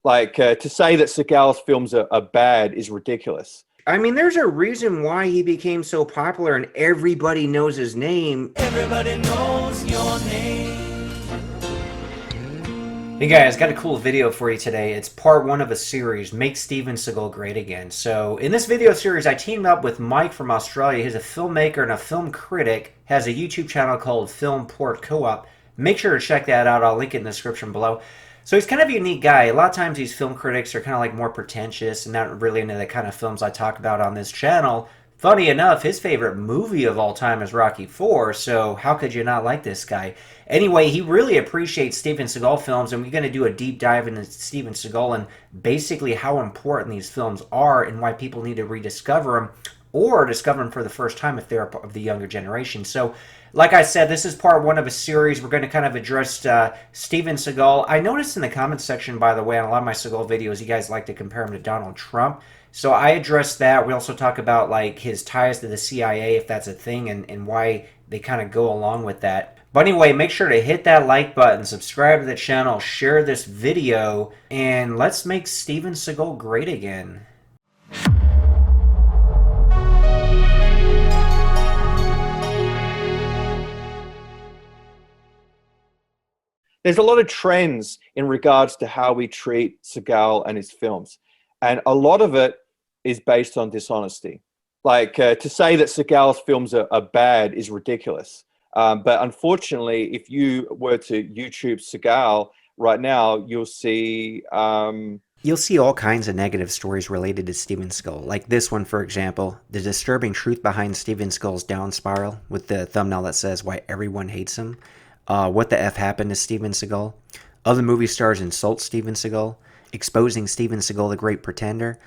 To say that Seagal's films are bad is ridiculous. I mean, there's a reason why he became so popular and everybody knows his name. Everybody knows your name. Hey guys, got a cool video for you today. It's part one of a series, Make Steven Seagal Great Again. So in this video series, I teamed up with Mike from Australia. He's a filmmaker and a film critic, has a YouTube channel called Film Port Co-op. Make sure to check that out. I'll link it in the description below. So he's kind of a unique guy. A lot of times these film critics are kind of like more pretentious and not really into the kind of films I talk about on this channel. Funny enough, his favorite movie of all time is Rocky IV, so how could you not like this guy? Anyway, he really appreciates Steven Seagal films, and we're going to do a deep dive into Steven Seagal and basically how important these films are and why people need to rediscover them or discover them for the first time if they're of the younger generation. So, like I said, this is part one of a series. We're going to kind of address Steven Seagal. I noticed in the comments section, by the way, on a lot of my Seagal videos, you guys like to compare him to Donald Trump. So I addressed that. We also talk about like his ties to the CIA, if that's a thing, and why they kind of go along with that. But anyway, make sure to hit that like button, subscribe to the channel, share this video, and let's make Steven Seagal great again. There's a lot of trends in regards to how we treat Seagal and his films. And a lot of it is based on dishonesty. To say that Seagal's films are bad is ridiculous. But unfortunately, if you were to YouTube Seagal right now, you'll see... You'll see all kinds of negative stories related to Steven Seagal. Like this one, for example, the disturbing truth behind Steven Seagal's down spiral with the thumbnail that says why everyone hates him. What the F happened to Steven Seagal? Other movie stars insult Steven Seagal. Exposing Steven Seagal the Great Pretender.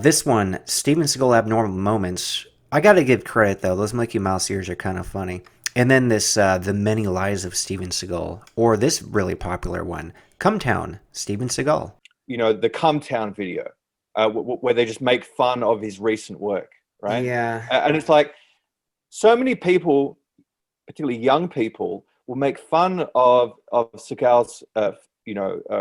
This one, Steven Seagal Abnormal Moments. I gotta give credit though, those Mickey Mouse ears are kind of funny. And then this, The Many Lies of Steven Seagal. Or this really popular one, Cumtown, Steven Seagal. You know, the Cumtown video, where they just make fun of his recent work, right? Yeah. And it's like, so many people, particularly young people, will make fun of Seagal's,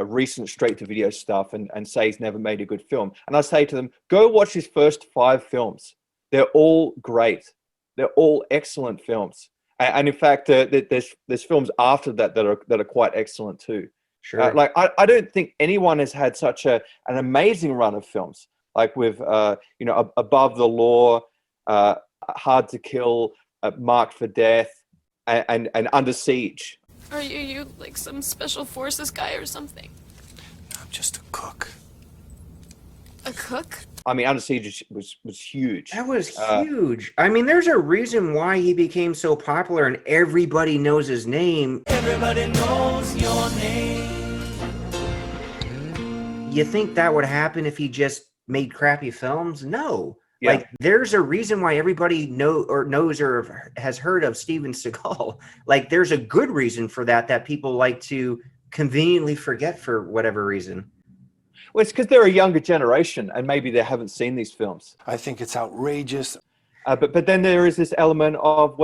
recent straight-to-video stuff and say he's never made a good film. And I say to them, go watch his first 5 films. They're all great. They're all excellent films. And in fact, there's films after that are quite excellent too. Sure. I don't think anyone has had such an amazing run of films. Like with Above the Law, Hard to Kill, Marked for Death, and Under Siege. Are you like some special forces guy or something? I'm just a cook. A cook? I mean, Under Siege was huge. That was huge. I mean, there's a reason why he became so popular and everybody knows his name. Everybody knows your name. You think that would happen if he just made crappy films? No. Yeah. Like, there's a reason why everybody knows or has heard of Steven Seagal. Like, there's a good reason for that people like to conveniently forget for whatever reason. Well, it's because they're a younger generation and maybe they haven't seen these films. I think it's outrageous. But then there is this element of,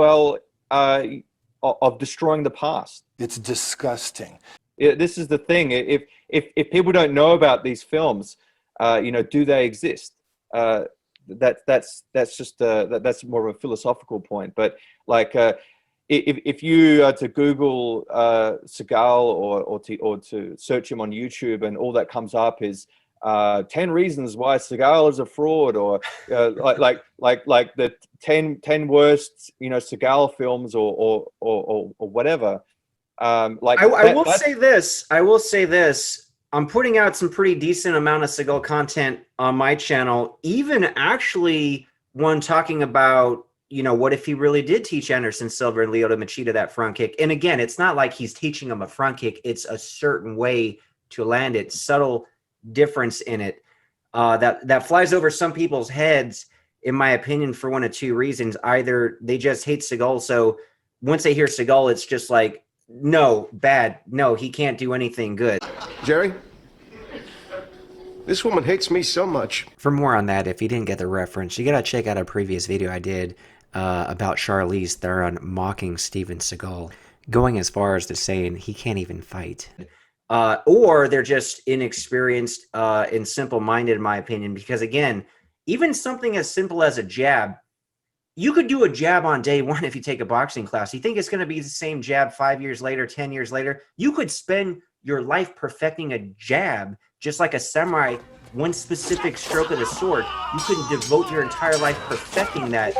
of destroying the past. It's disgusting. This is the thing. If people don't know about these films, do they exist? That's more of a philosophical point. But if you to Google Seagal or to search him on YouTube, and all that comes up is 10 reasons why Seagal is a fraud, or like the 10 worst Seagal films or whatever. I will say this. I'm putting out some pretty decent amount of Seagal content on my channel, even actually one talking about, what if he really did teach Anderson Silva and Lyoto Machida that front kick? And again, it's not like he's teaching them a front kick. It's a certain way to land it, subtle difference in it that flies over some people's heads, in my opinion, for one of two reasons. Either they just hate Seagal, so once they hear Seagal, it's just like, no, bad. No, he can't do anything good. Jerry, this woman hates me so much. For more on that, if you didn't get the reference, you gotta check out a previous video I did about Charlize Theron mocking Steven Seagal, going as far as to saying he can't even fight. or they're just inexperienced and simple-minded, in my opinion. Because again, even something as simple as a jab, you could do a jab on day one if you take a boxing class. You think it's going to be the same jab 5 years later, 10 years later? You could spend your life perfecting a jab, just like a samurai, one specific stroke of the sword. You could devote your entire life perfecting that,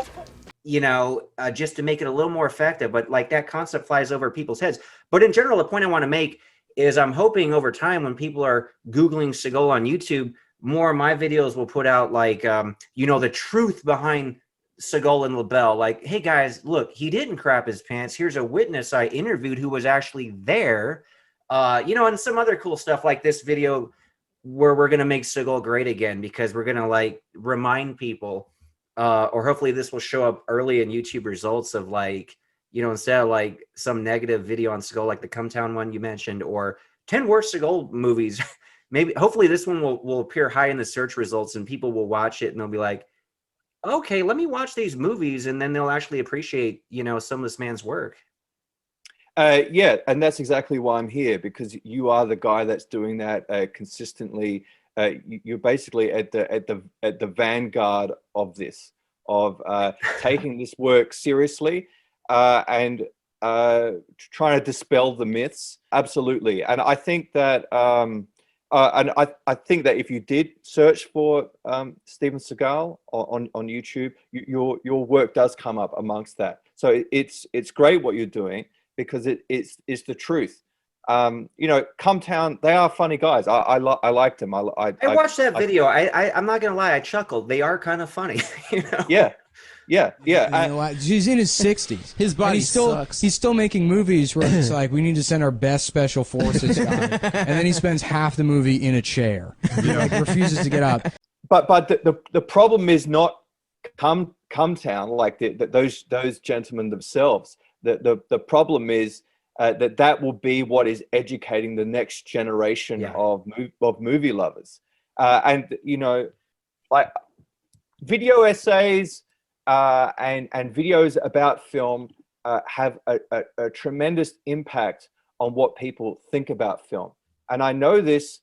just to make it a little more effective. But like that concept flies over people's heads. But in general, the point I want to make is I'm hoping over time when people are Googling Seagal on YouTube, more of my videos will put out like, the truth behind Seagal and LaBelle. Like, hey guys, look, he didn't crap his pants. Here's a witness I interviewed who was actually there. And some other cool stuff like this video where we're going to make Seagal great again, because we're going to like remind people, or hopefully this will show up early in YouTube results of like, instead of like some negative video on Seagal, like the Come Town one you mentioned, or 10 worst Seagal movies, maybe, hopefully this one will appear high in the search results and people will watch it and they'll be like, okay, let me watch these movies, and then they'll actually appreciate, some of this man's work. Yeah, and that's exactly why I'm here, because you are the guy that's doing that consistently. You're basically at the vanguard of this, of taking this work seriously and trying to dispel the myths. Absolutely, and I think that. And I think that if you did search for Steven Seagal on YouTube, your work does come up amongst that. So it's great what you're doing, because it's the truth. Come Town, they are funny guys. I liked them. I watched that video. I'm not gonna lie, I chuckled. They are kind of funny. Yeah. He's in his 60s. His body sucks. He's still making movies where it's like, we need to send our best special forces guy, and then he spends half the movie in a chair. Like refuses to get up. But the problem is not Come Town, like those gentlemen themselves. The problem is that will be what is educating the next generation of movie lovers, and like video essays. And videos about film have a tremendous impact on what people think about film. And I know this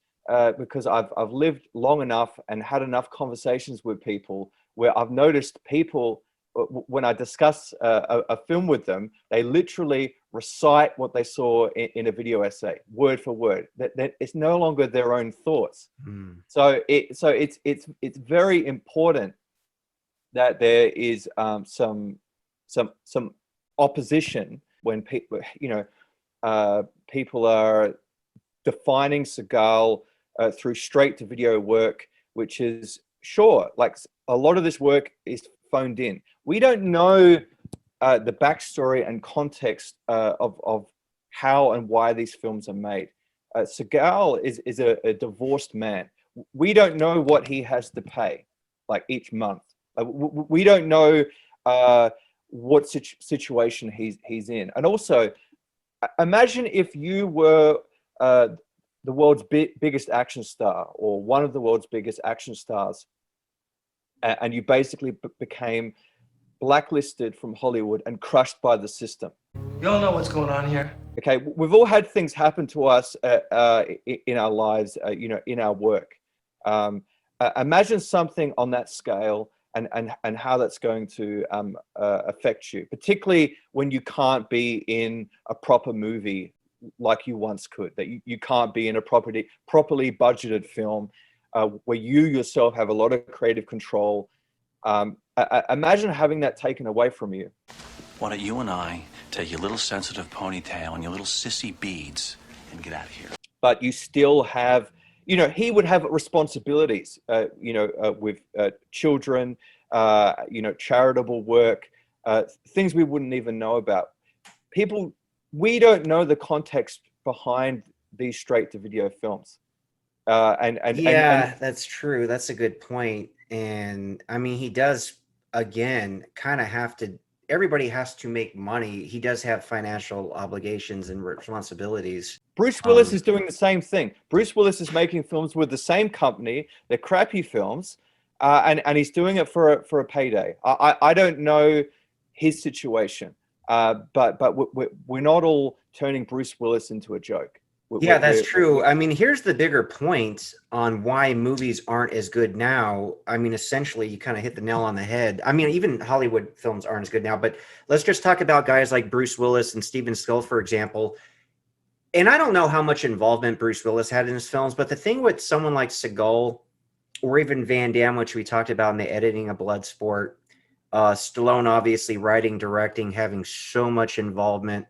because I've lived long enough and had enough conversations with people where I've noticed people, when I discuss a film with them, they literally recite what they saw in a video essay, word for word. That it's no longer their own thoughts. So it's very important that there is some opposition when people people are defining Seagal through straight to video work, which is sure, like a lot of this work is phoned in. We don't know the backstory and context of how and why these films are made. Seagal is a divorced man. We don't know what he has to pay, like each month. We don't know what situation he's in. And also, imagine if you were the world's biggest action star, or one of the world's biggest action stars, and you basically became blacklisted from Hollywood and crushed by the system. You all know what's going on here. Okay, we've all had things happen to us in our lives, in our work. Imagine something on that scale. And how that's going to affect you, particularly when you can't be in a proper movie like you once could, that you can't be in a properly budgeted film where you yourself have a lot of creative control. Imagine having that taken away from you. Why don't you and I take your little sensitive ponytail and your little sissy beads and get out of here? But you still have, he would have responsibilities, with children, charitable work, things we wouldn't even know about. We don't know the context behind these straight-to-video films. That's true. That's a good point. And I mean, he does, again, kind of have to, everybody has to make money. He does have financial obligations and responsibilities. Bruce Willis is doing the same thing. Bruce Willis is making films with the same company. They're crappy films, and he's doing it for a payday. I don't know his situation, but we're not all turning Bruce Willis into a joke. Yeah, that's true. I mean, here's the bigger point on why movies aren't as good now. I mean, essentially, you kind of hit the nail on the head. I mean, even Hollywood films aren't as good now, but let's just talk about guys like Bruce Willis and Steven Seagal, for example. And I don't know how much involvement Bruce Willis had in his films, but the thing with someone like Seagal or even Van Damme, which we talked about in the editing of Bloodsport, Stallone obviously writing, directing, having so much involvement.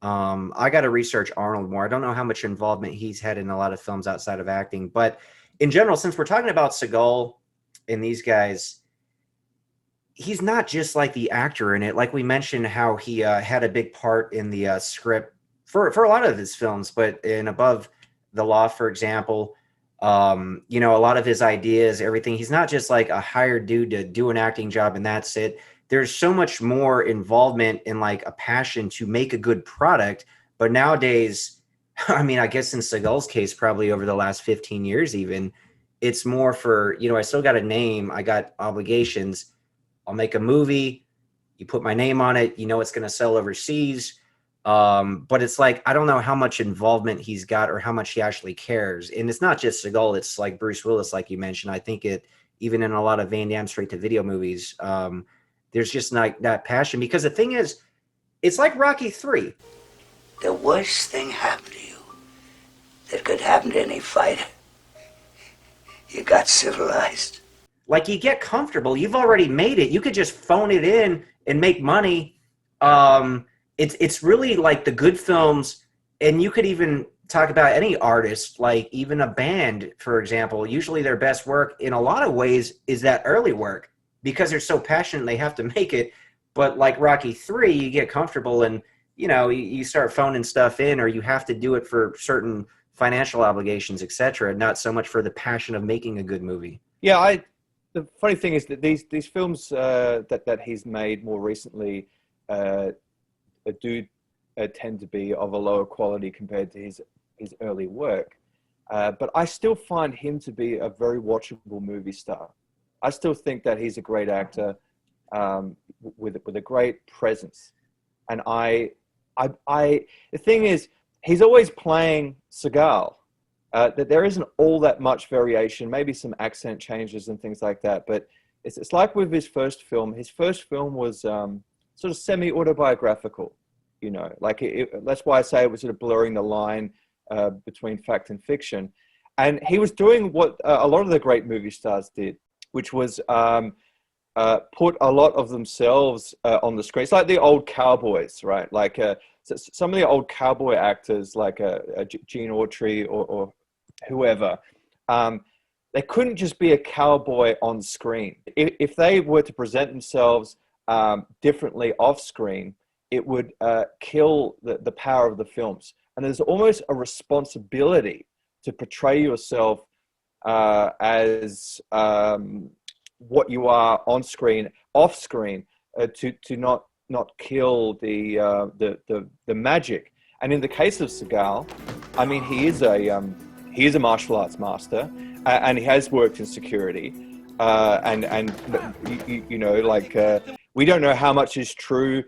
I got to research Arnold more. I don't know how much involvement he's had in a lot of films outside of acting, but in general, since we're talking about Seagal and these guys, he's not just like the actor in it. Like we mentioned, how he had a big part in the script for a lot of his films, but in Above the Law, for example, you know, a lot of his ideas, everything. He's not just like a hired dude to do an acting job and that's it. There's so much more involvement and like a passion to make a good product. But nowadays, I mean, I guess in Seagal's case, probably over the last 15 years, even, it's more for, you know, I still got a name, I got obligations. I'll make a movie, you put my name on it, you know, it's going to sell overseas. But it's like, I don't know how much involvement he's got or how much he actually cares. And it's not just Seagal, it's like Bruce Willis, like you mentioned. I think it, even in a lot of Van Damme straight to video movies, there's just not that passion, because the thing is, it's like Rocky 3. The worst thing happened to you that could happen to any fighter. You got civilized. Like, you get comfortable. You've already made it. You could just phone it in and make money. It's really like the good films, and you could even talk about any artist, like even a band, for example. Usually their best work in a lot of ways is that early work, because they're so passionate they have to make it. But like Rocky 3, you get comfortable and, you know, you start phoning stuff in, or you have to do it for certain financial obligations, etc., not so much for the passion of making a good movie. Yeah, the funny thing is that these films that he's made more recently do tend to be of a lower quality compared to his early work. But I still find him to be a very watchable movie star. I still think that he's a great actor with a great presence. And the thing is, he's always playing Seagal. That there isn't all that much variation, maybe some accent changes and things like that. But it's like with his first film. His first film was sort of semi-autobiographical, you know. Like that's why I say it was sort of blurring the line between fact and fiction. And he was doing what a lot of the great movie stars did, which was put a lot of themselves on the screen. It's like the old cowboys, right? Like some of the old cowboy actors, like Gene Autry or whoever, they couldn't just be a cowboy on screen. If they were to present themselves differently off screen, it would kill the power of the films. And there's almost a responsibility to portray yourself as what you are on screen, off screen, to not kill the magic. And in the case of Seagal, I mean, he is a martial arts master, and he has worked in security, and you know, like we don't know how much is true,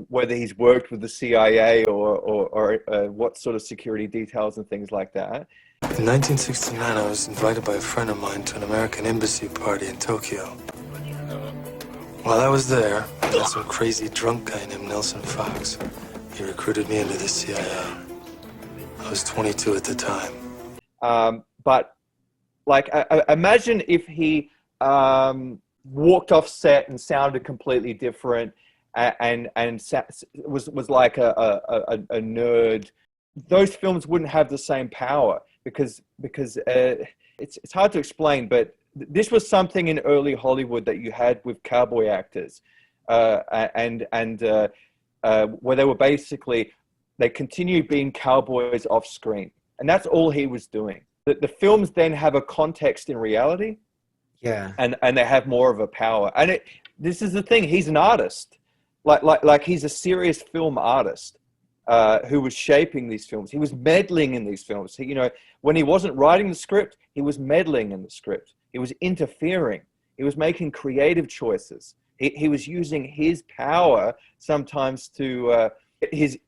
whether he's worked with the CIA or what sort of security details and things like that. In 1969, I was invited by a friend of mine to an American embassy party in Tokyo. While I was there, I met some crazy drunk guy named Nelson Fox. He recruited me into the CIA. I was 22 at the time. But like, imagine if he walked off set and sounded completely different, and was like a nerd. Those films wouldn't have the same power, because it's hard to explain, but this was something in early Hollywood that you had with cowboy actors, and where they were basically, they continued being cowboys off screen, and that's all he was doing. The films then have a context in reality, yeah, and they have more of a power. And this is the thing: he's an artist, like he's a serious film artist. Who was shaping these films. He was meddling in these films. You know, when he wasn't writing the script, he was meddling in the script. He was interfering. He was making creative choices. He was using his power sometimes to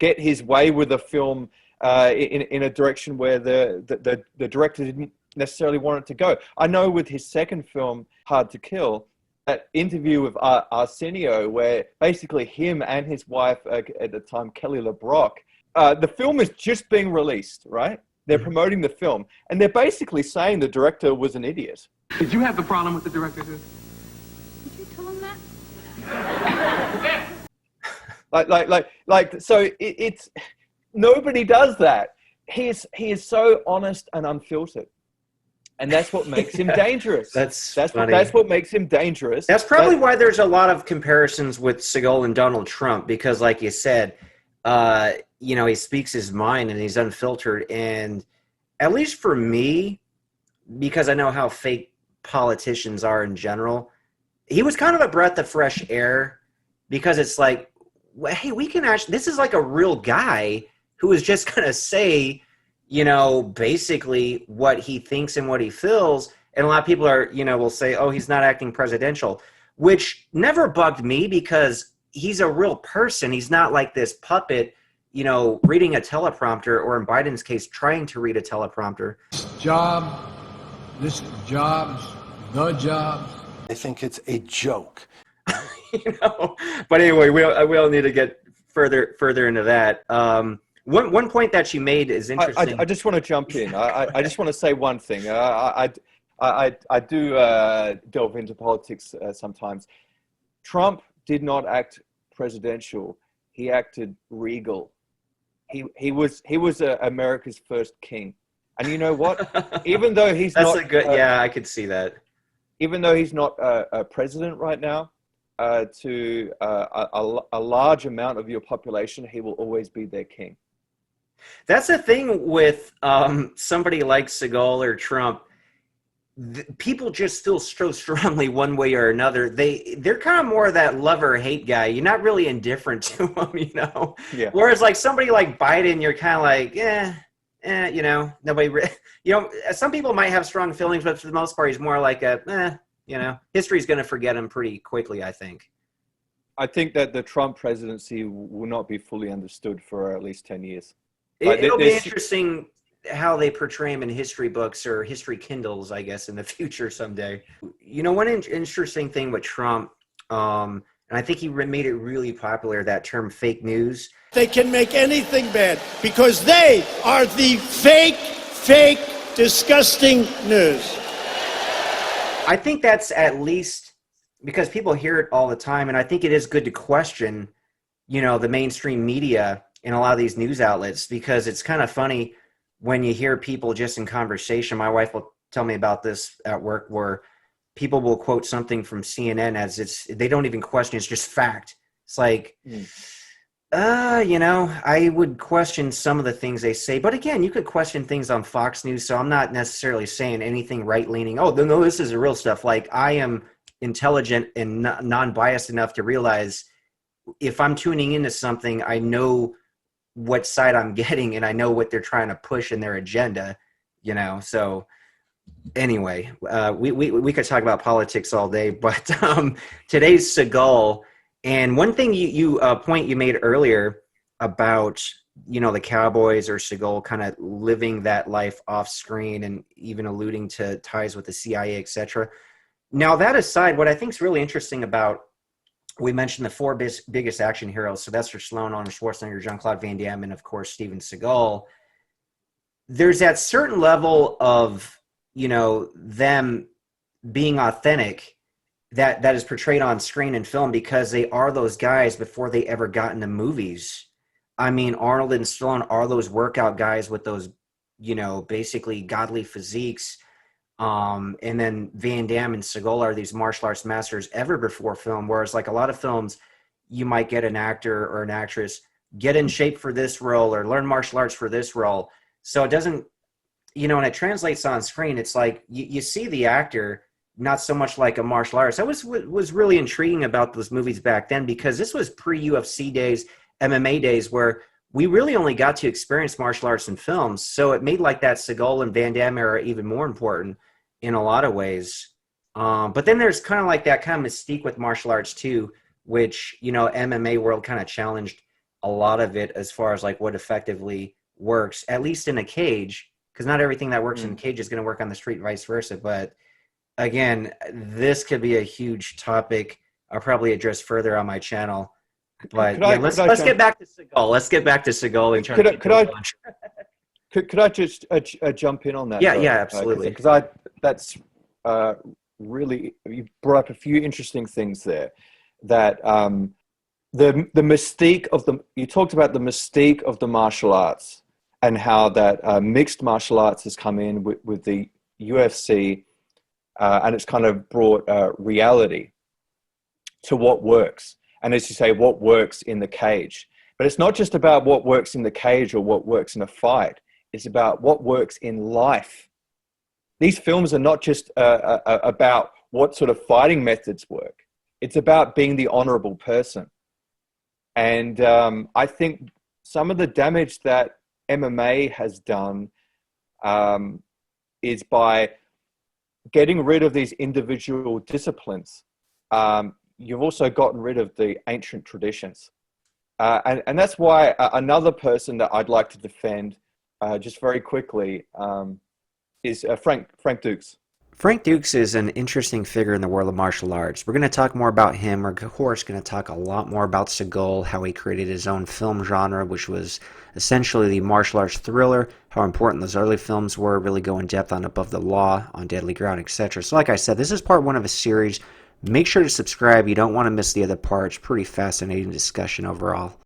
get his way with a film in a direction where the director didn't necessarily want it to go. I know with his second film, Hard to Kill, that interview with Arsenio, where basically him and his wife at the time, Kelly LeBrock, the film is just being released, right? They're promoting the film, and they're basically saying the director was an idiot. Did you have the problem with the director? Did you tell him that? So it's nobody does that. He is so honest and unfiltered, and that's what makes him dangerous. That's what makes him dangerous. That's probably why there's a lot of comparisons with Seagal and Donald Trump, because, like you said, he speaks his mind and he's unfiltered. And at least for me, because I know how fake politicians are in general, he was kind of a breath of fresh air, because it's like, hey, we can actually, this is like a real guy who is just going to say, basically what he thinks and what he feels. And a lot of people are, will say, oh, he's not acting presidential, which never bugged me, because he's a real person. He's not like this puppet, reading a teleprompter, or in Biden's case, trying to read a teleprompter. The jobs. I think it's a joke. But anyway, we all need to get further into that. One point that you made is interesting. I just want to jump in. I just want to say one thing. I do delve into politics sometimes. Trump did not act presidential. He acted regal. He was America's first king. And you know what? Even though he's I could see that. Even though he's not a president right now, to a large amount of your population, he will always be their king. That's the thing with somebody like Seagal or Trump. People just feel so strongly one way or another. They're kind of more that love or hate guy. You're not really indifferent to them, Yeah. Whereas like somebody like Biden, you're kind of like, nobody. Some people might have strong feelings, but for the most part, he's more like history's going to forget him pretty quickly, I think. I think that the Trump presidency will not be fully understood for at least 10 years. It'll be interesting how they portray him in history books or history Kindles, I guess, in the future someday. One interesting thing with Trump, and I think he made it really popular, that term fake news. They can make anything bad because they are the fake, disgusting news. I think that's at least because people hear it all the time, and I think it is good to question, the mainstream media and a lot of these news outlets, because it's kind of funny when you hear people just in conversation. My wife will tell me about this at work, where people will quote something from CNN as they don't even question, it's just fact. It's like, I would question some of the things they say, but again, you could question things on Fox News, so I'm not necessarily saying anything right-leaning. Oh, no, this is the real stuff. Like, I am intelligent and non-biased enough to realize if I'm tuning into something, I know what side I'm getting, and I know what they're trying to push in their agenda, so anyway, we could talk about politics all day, but today's Seagal. And one thing you point you made earlier about, the Cowboys or Seagal kind of living that life off screen and even alluding to ties with the CIA, etc. Now, that aside, what I think is really interesting about, we mentioned the four biggest action heroes, Sylvester Stallone, Arnold Schwarzenegger, Jean-Claude Van Damme, and of course, Steven Seagal. There's that certain level of, them being authentic that is portrayed on screen and film, because they are those guys before they ever got into movies. I mean, Arnold and Stallone are those workout guys with those, basically godly physiques. And then Van Damme and Seagal are these martial arts masters ever before film. Whereas like a lot of films, you might get an actor or an actress, get in shape for this role or learn martial arts for this role. So it doesn't, when it translates on screen, it's like you see the actor, not so much like a martial artist. That was really intriguing about those movies back then, because this was pre-UFC days, MMA days, where we really only got to experience martial arts in films. So it made like that Seagal and Van Damme era even more important in a lot of ways. But then there's kind of like that kind of mystique with martial arts too, which, MMA world kind of challenged a lot of it as far as like what effectively works, at least in a cage, because not everything that works in a cage is going to work on the street, vice versa. But again, this could be a huge topic. I'll probably address further on my channel. But let's get back to Seagal. Let's get back to Seagal and try to keep going. Could I just jump in on that? Yeah, absolutely. Because that's really, you brought up a few interesting things there. That the mystique of you talked about the mystique of the martial arts and how that mixed martial arts has come in with the UFC, and it's kind of brought reality to what works. And as you say, what works in the cage. But it's not just about what works in the cage or what works in a fight. It's about what works in life. These films are not just about what sort of fighting methods work. It's about being the honorable person. And I think some of the damage that MMA has done is by getting rid of these individual disciplines. You've also gotten rid of the ancient traditions. And that's why another person that I'd like to defend, just very quickly, is Frank Dukes. Frank Dukes is an interesting figure in the world of martial arts. We're going to talk more about him. We're, of course, going to talk a lot more about Seagal, how he created his own film genre, which was essentially the martial arts thriller, how important those early films were, really go in depth on Above the Law, On Deadly Ground, etc. So like I said, this is part one of a series. Make sure to subscribe. You don't want to miss the other parts. Pretty fascinating discussion overall.